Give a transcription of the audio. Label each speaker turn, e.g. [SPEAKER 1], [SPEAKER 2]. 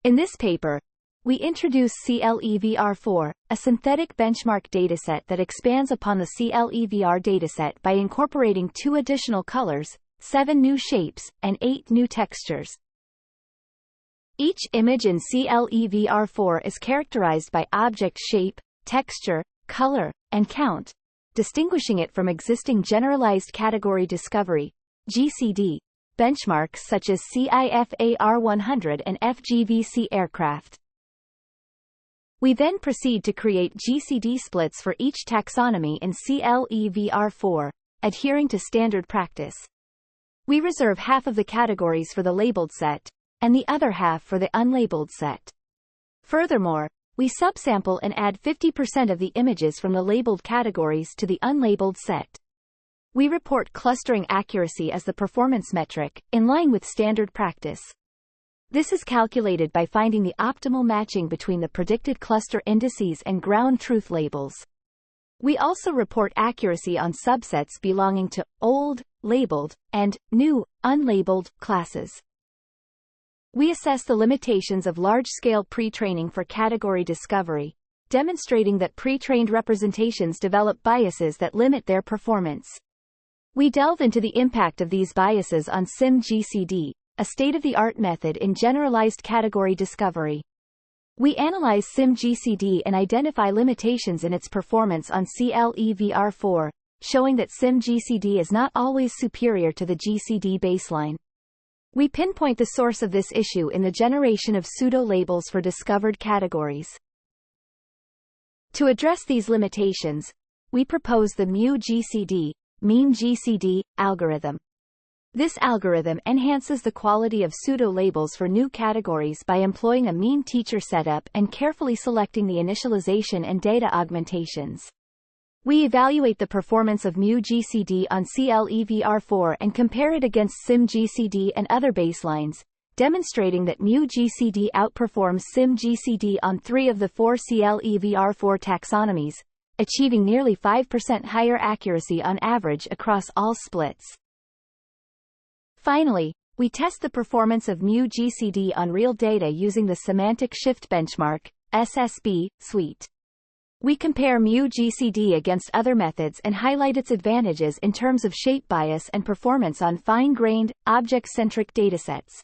[SPEAKER 1] In this paper, we introduce CLEVR4, a synthetic benchmark dataset that expands upon the CLEVR dataset by incorporating 2 additional colors, 7 new shapes, and 8 new textures. Each image in CLEVR4 is characterized by object shape, texture, color, and count, distinguishing it from existing Generalized Category Discovery (GCD) benchmarks such as CIFAR100 and FGVC aircraft. We then proceed to create GCD splits for each taxonomy in CLEVR4, adhering to standard practice. We reserve half of the categories for the labeled set, and the other half for the unlabeled set. Furthermore, we subsample and add 50% of the images from the labeled categories to the unlabeled set. We report clustering accuracy as the performance metric, in line with standard practice. This is calculated by finding the optimal matching between the predicted cluster indices and ground truth labels. We also report accuracy on subsets belonging to old, labeled, and new, unlabeled classes. We assess the limitations of large-scale pre-training for category discovery, demonstrating that pre-trained representations develop biases that limit their performance. We delve into the impact of these biases on SIM-GCD, a state-of-the-art method in generalized category discovery. We analyze SIM-GCD and identify limitations in its performance on CLEVR4, showing that SIM-GCD is not always superior to the GCD baseline. We pinpoint the source of this issue in the generation of pseudo-labels for discovered categories. To address these limitations, we propose the mu-GCD, mean GCD, algorithm. This algorithm enhances the quality of pseudo-labels for new categories by employing a mean teacher setup and carefully selecting the initialization and data augmentations. We evaluate the performance of mu-GCD on CLEVR4 and compare it against SIM-GCD and other baselines, demonstrating that mu-GCD outperforms SIM-GCD on 3 of the 4 CLEVR4 taxonomies, achieving nearly 5% higher accuracy on average across all splits. Finally, we test the performance of mu-GCD on real data using the Semantic Shift Benchmark (SSB) suite. We compare mu-GCD against other methods and highlight its advantages in terms of shape bias and performance on fine-grained, object-centric datasets.